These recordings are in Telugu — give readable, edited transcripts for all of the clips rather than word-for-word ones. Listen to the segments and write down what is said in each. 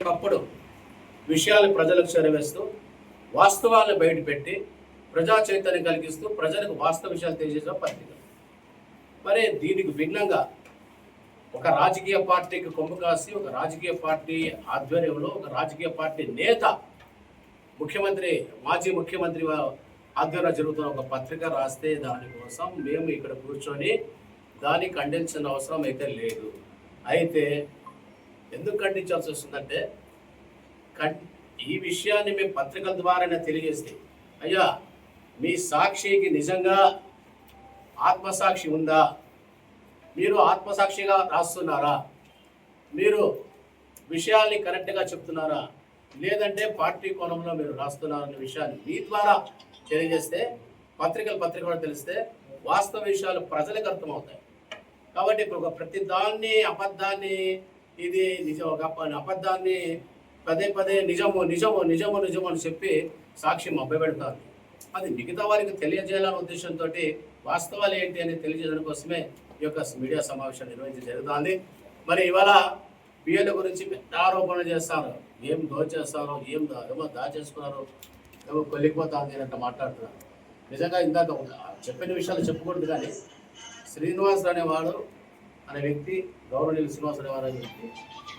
ఒకప్పుడు విషయాలు ప్రజలకు చేరవేస్తూ వాస్తవాలను బయటపెట్టి ప్రజా చైతన్యం కలిగిస్తూ ప్రజలకు వాస్తవ విషయాలు తెలియజేసిన పత్రిక. మరి దీనికి భిన్నంగా ఒక రాజకీయ పార్టీకి కొమ్ము కాసి ఒక రాజకీయ పార్టీ ఆధ్వర్యంలో ఒక రాజకీయ పార్టీ నేత మాజీ ముఖ్యమంత్రి ఆధ్వర్యంలో జరుగుతున్న ఒక పత్రిక రాస్తే దానికోసం మేము ఇక్కడ కూర్చొని దాన్ని ఖండించిన అవసరం అయితే లేదు. అయితే ఎందుకు ఖండించాల్సి వస్తుందంటే ఈ విషయాన్ని మేము పత్రికల ద్వారానే తెలియజేస్తే, అయ్యా మీ సాక్షికి నిజంగా ఆత్మసాక్షి ఉందా, మీరు ఆత్మసాక్షిగా రాస్తున్నారా, మీరు విషయాల్ని కరెక్ట్గా చెప్తున్నారా, లేదంటే పార్టీ కోణంలో మీరు రాస్తున్నారనే విషయాన్ని మీ ద్వారా తెలియజేస్తే పత్రికలు తెలిస్తే వాస్తవ విషయాలు ప్రజలకు అర్థమవుతాయి. కాబట్టి ఇప్పుడు ప్రతి దాన్ని అబద్ధాన్ని ఇది నిజం అబద్ధాన్ని పదే నిజము అని చెప్పి సాక్ష్యం అబ్బపెడతారు. అది మిగతా వారికి తెలియజేయాలనే ఉద్దేశంతో వాస్తవాలు ఏంటి అని తెలియజేయడం కోసమే ఈ యొక్క మీడియా సమావేశం నిర్వహించడం జరుగుతుంది. మరి ఇవాళ పిఎల్ గురించి పెద్ద ఆరోపణలు చేస్తారు, ఏం దోచేస్తారు, ఏమో దాచేసుకున్నారు, ఏమో కొలిగిపోతుంది అంటే మాట్లాడుతున్నారు. నిజంగా ఇందాక చెప్పిన విషయాలు చెప్పకూడదు, కానీ శ్రీనివాస్ అనే వ్యక్తి గౌరవనీయులు శ్రీనివాస్ అనే వ్యక్తి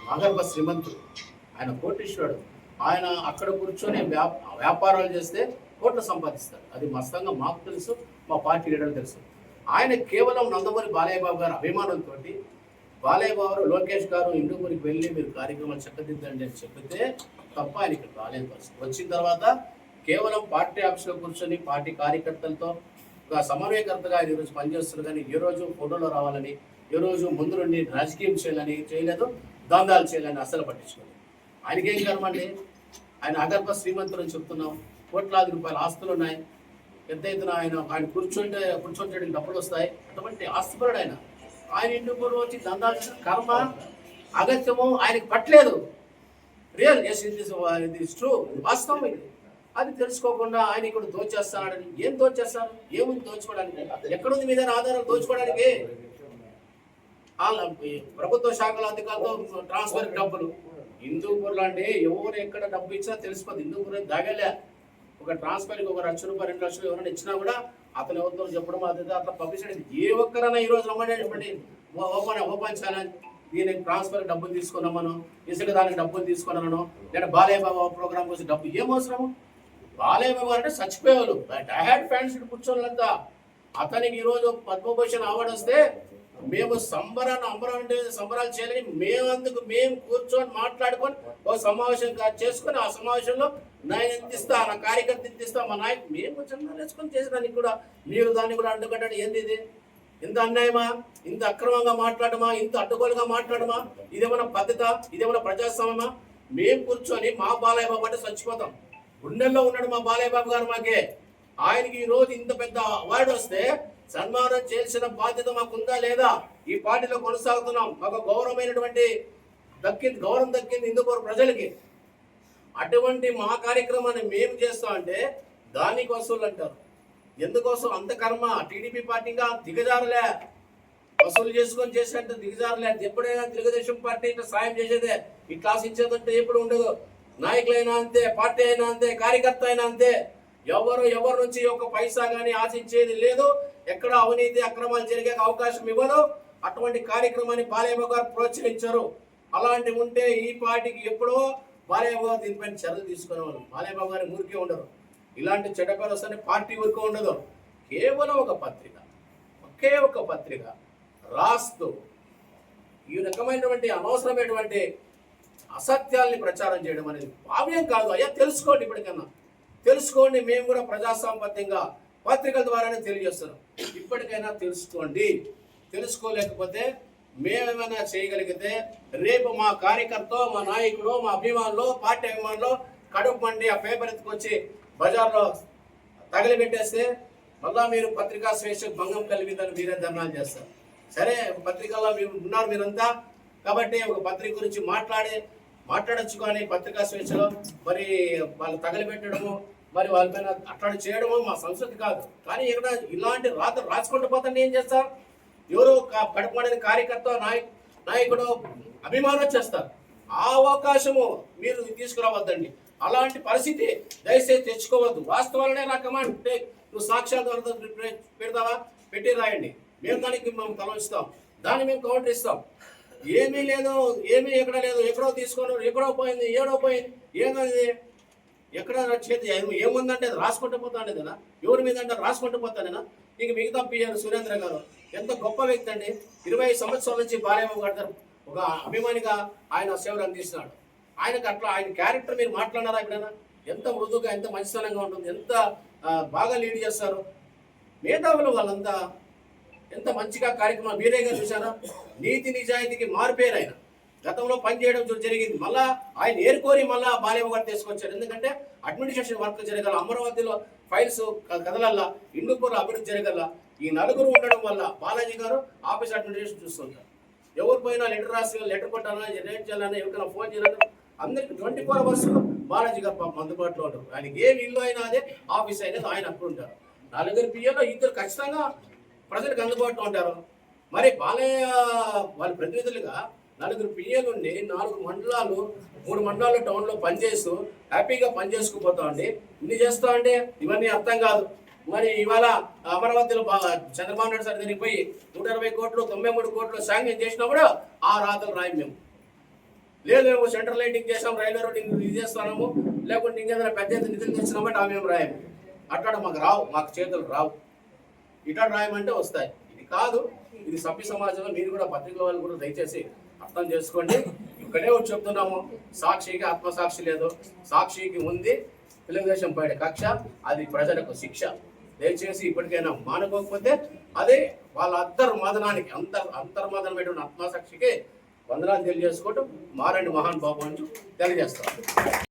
మగర్భ శ్రీమంతుడు, ఆయన కోటీశ్వరుడు. ఆయన అక్కడ కూర్చొని వ్యాపారాలు చేస్తే కోట్లు సంపాదిస్తారు. అది మస్తంగా మాకు తెలుసు, మా పార్టీ లీడర్లు తెలుసు. ఆయన కేవలం నందమూరి బాలయ్య బాబు గారు అభిమానంతో బాలయ్య బాబు లోకేష్ గారు ఇందుకూరికి వెళ్ళి మీరు కార్యక్రమాలు చక్కదిద్దండి అని చెప్పితే తప్ప ఆయన ఇక్కడ రాలేని పరిస్థితి. వచ్చిన తర్వాత కేవలం పార్టీ ఆఫీస్లో కూర్చొని పార్టీ కార్యకర్తలతో ఒక సమన్వయకర్తగా ఆయన ఈరోజు పనిచేస్తున్నారు. కానీ ఏ రోజు ఫోటోలో రావాలని, ఏ రోజు ముందు నుండి రాజకీయం చేయలేదు, దందాలు చేయాలని అసలు పట్టించుకోలేదు. ఆయనకేం కర్మండి, ఆయన అగర్భ శ్రీమంతుడు అని చెప్తున్నాం, కోట్లాది రూపాయల ఆస్తులు ఉన్నాయి, పెద్ద ఎత్తున ఆయన కూర్చుంటే డబ్బులు వస్తాయి. అటువంటి ఆస్తిపరుడు ఆయన ఇంటికి వచ్చి దందాలు కర్మ అగత్యము ఆయనకు పట్టలేదు. రియల్ ఇది ట్రూ, వాస్తవం ఇది. అది తెలుసుకోకుండా ఆయన ఇక్కడ దోచేస్తాడని. ఏం దోచేస్తారు, ఏముంది దోచుకోవడానికి, ఎక్కడుంది మీద ఆధారాలు దోచుకోవడానికి? ప్రభుత్వ శాఖల అధికారులతో ట్రాన్స్ఫర్ డబ్బులు హిందూపూర్లో అంటే ఎవరు ఎక్కడ డబ్బు ఇచ్చినా తెలిసిపోతుంది. హిందూపూర్ దాగలే ఒక ట్రాన్స్ఫర్కి 1 లక్ష రూపాయలు 2 లక్షలు ఎవరైనా ఇచ్చినా కూడా అతను ఎవరితో చెప్పడం అది అట్లా పబ్లిసిటీ. ఏ ఒక్కరైనా ఈరోజు రమ్మని ఓపెన్ ఛానల్ దీనికి ట్రాన్స్ఫర్ డబ్బులు తీసుకున్నామను, ఇసుక దానికి డబ్బులు తీసుకున్నాను, లేదా బాలయ్య బాబు ప్రోగ్రామ్ కోసం డబ్బు ఏం అవసరము? బాలయ్య బాబు అంటే చచ్చిపోయేవాళ్ళు, డైహార్డ్ ఫ్యాన్స్ కూర్చోవాలంతా. అతనికి ఈరోజు పద్మభూషణ్ అవార్డు వస్తే మేము సంబరాలు చేయాలని మేము కూర్చొని మాట్లాడుకొని ఒక సమావేశం చేసుకొని ఆ సమావేశంలో నేను ఎంత ఇస్తా, నా కార్యకర్త ఎంత ఇస్తా, మా నాయకు మేము చిన్న వేసుకొని చేసేదానికి కూడా మీరు దాన్ని కూడా అడ్డుకట్టడం ఏంది? ఇది ఇంత అన్యాయమా, ఇంత అక్రమంగా మాట్లాడమా, ఇంత అడ్డుగోలుగా మాట్లాడమా? ఇదేమన్నా పద్ధత, ఇదేమన్నా ప్రజాస్వామ్యమా? మేము కూర్చొని మా బాలయ్య బాబు అంటే చచ్చిపోతాం. గుండెల్లో ఉన్నాడు మా బాలయ్య బాబు గారు. మాకే ఆయనకి ఈ రోజు ఇంత పెద్ద అవార్డు వస్తే సన్మానం చేయాల్సిన బాధ్యత మాకుందా లేదా? ఈ పార్టీలో కొనసాగుతున్నాం, మాకు గౌరవమైనటువంటి గౌరవం దక్కింది హిందూపూర్ ప్రజలకి. అటువంటి మా కార్యక్రమాన్ని మేము చేస్తామంటే దానికి వసూలు అంటారు. ఎందుకోసం అంత కర్మ? టీడీపీ పార్టీగా దిగజారులే, వసూలు చేసుకొని చేసేంత దిగజారులే. ఎప్పుడైనా తెలుగుదేశం పార్టీ ఇట్లా సాయం చేసేదే, ఇట్లా ఆశించేదంటే ఎప్పుడు ఉండదు. నాయకులైనా అంతే, పార్టీ అయినా అంతే, కార్యకర్త అయినా అంతే. ఎవరి నుంచి ఒక పైసా కానీ ఆశించేది లేదు. ఎక్కడ అవినీతి అక్రమాలు జరిగే అవకాశం ఇవ్వదు. అటువంటి కార్యక్రమాన్ని బాలయ్య బాబు గారు ప్రోత్సహించారు. అలాంటివి ఉంటే ఈ పార్టీకి ఎప్పుడో బాలయ్య బాబు దీనిపైన చర్యలు తీసుకునేవారు. బాలయ్య బాబు గారి ఊరికే ఉండరు. ఇలాంటి చెడ్డ పేరు వస్తే పార్టీ ఊరికే ఉండదు. కేవలం ఒకే ఒక పత్రిక రాస్తూ ఈ రకమైనటువంటి అనవసరమైనటువంటి అసత్యాల్ని ప్రచారం చేయడం అనేది భావ్యం కాదు. అయ్యా తెలుసుకోండి, ఇప్పటికన్నా తెలుసుకోండి. మేము కూడా ప్రజాస్వామ్యబద్ధంగా పత్రికల ద్వారానే తెలియజేస్తున్నాం. ఇప్పటికైనా తెలుసుకోండి. తెలుసుకోలేకపోతే మేమేమైనా చేయగలిగితే రేపు మా కార్యకర్త, మా నాయకుడు, మా అభిమానులు, పార్టీ అభిమానులు కడుపు మండి ఆ పేపర్ ఎత్తుకొచ్చి బజార్లో తగిలిపెట్టేస్తే మళ్ళా మీరు పత్రికా స్వేచ్ఛ భంగం కలిగిందని మీరే ధర్నాలు చేస్తారు. సరే, పత్రికల్లో మీరు ఉన్నారు మీరంతా, కాబట్టి ఒక పత్రిక గురించి మాట్లాడచ్చు. కానీ పత్రికా స్వేచ్ఛలో మరి వాళ్ళు తగలబెట్టడము, మరి వాళ్ళపైన అట్లా చేయడము మా సంస్కృతి కాదు. కానీ ఇక్కడ ఇలాంటి రాసుకుంటూ పోతాను ఏం చేస్తారు? ఎవరు కడుపు కార్యకర్త నాయకుడు అభిమానం చేస్తారు. ఆ అవకాశము మీరు తీసుకురావద్దండి. అలాంటి పరిస్థితి దయచేసి తెచ్చుకోవద్దు. వాస్తవాలనే నా కమాండ్ టేక్. నువ్వు సాక్ష్యాలు పెడతావా, పెట్టి రాయండి, మేము దానికి మేము తలవిస్తాం, దాన్ని మేము కౌంటర్ ఇస్తాం. ఏమీ లేదు, ఏమీ ఎక్కడ లేదు, ఎక్కడో తీసుకొని ఎక్కడో పోయింది, ఏడో పోయింది, ఏమది ఎక్కడ చేతి ఏముందంటే అది రాసుకుంటూ పోతాండి కదా, ఎవరి మీద అంటే రాసుకుంటూ పోతానేనా. ఇంక మిగతా పిఎన్ సురేంద్ర గారు ఎంత గొప్ప వ్యక్తి అండి. 20 సంవత్సరాల నుంచి భార్య గారు ఒక అభిమానిగా ఆయన సేవలు అందిస్తున్నాడు. ఆయనకు అట్లా ఆయన క్యారెక్టర్ మీరు మాట్లాడారా ఎప్పుడైనా? ఎంత మృదుగా, ఎంత మంచితనంగా ఉంటుంది, ఎంత బాగా లీడ్ చేస్తారు. మేధావులు వాళ్ళంతా ఎంత మంచిగా కార్యక్రమం మీరేగా చూసారా. నీతి నిజాయితీకి మారిపోయారు. ఆయన గతంలో పనిచేయడం జరిగింది, మళ్ళా ఆయన ఏరుకోరి మళ్ళా బాలయ్య గారు తీసుకొచ్చారు. ఎందుకంటే అడ్మినిస్ట్రేషన్ వర్క్ జరగాల, అమరావతిలో ఫైల్స్ కదలల్లా, ఇందుపూర్లో అభివృద్ధి జరగల. ఈ నలుగురు ఉండడం వల్ల బాలాజీ గారు ఆఫీస్ అడ్మినిస్ట్రేషన్ చూస్తుంటారు. ఎవరు పోయినా లెటర్ రాసి లెటర్ కొట్టాలన్నా, రేట్ చేయాలన్నా, ఎవరికైనా ఫోన్ చేయాలన్నా అందరికి 24 అవర్స్ బాలాజీ గారు పాపం అందుబాటులో ఉంటారు. ఆయనకి ఏ ఇల్లు అయినా అదే, ఆఫీస్ అయినా ఆయన అప్పుడు ఉంటారు. నలుగురు పిఎల్లో ఇద్దరు ఖచ్చితంగా ప్రజలకు అందుబాటులో ఉంటారు. మరి బాలయ్య వాళ్ళ ప్రతినిధులుగా నలుగురు పిఎలు ఉండి 4 మండలాలు 3 మండలాలు టౌన్లో పనిచేస్తూ హ్యాపీగా పనిచేసుకుపోతా ఉండి ఇన్ని చేస్తా ఉంటే ఇవన్నీ అర్థం కాదు. మరి ఇవాళ అమరావతిలో చంద్రబాబు నాయుడు సార్ దగ్గరికి పోయి 120 కోట్లు 93 కోట్లు శాంక్షన్ చేసినప్పుడు ఆ రాతలు రాయం మేము. లేదు మేము సెంట్రల్ లైటింగ్ చేసాం, రైల్వే రోడ్ ఇది చేస్తున్నాము, లేకుంటే ఇంకేదైనా పెద్ద ఎత్తున నిధులు తెచ్చినామంటే ఆ మేము రాయము. అట్లా మాకు రావు, మాకు చేతులు రావు. ఇట్లా రాయమంటే వస్తాయి. ఇది కాదు, ఇది సభ్య సమాజంలో మీరు కూడా పత్రికల వాళ్ళు కూడా దయచేసి అర్థం చేసుకోండి. ఇక్కడే వచ్చి చెప్తున్నాము, సాక్షికి ఆత్మసాక్షి లేదు, సాక్షికి ఉంది తెలుగుదేశం పైన కక్ష, అది ప్రజలకు శిక్ష. దయచేసి ఇప్పటికైనా మానుకోకపోతే అదే వాళ్ళ అంతర్మదనానికి అంతర్మదనమైనటువంటి ఆత్మసాక్షికి వందనాలు తెలియజేసుకోవటం మారండి మహాన్ బాబు అని తెలియజేస్తాం.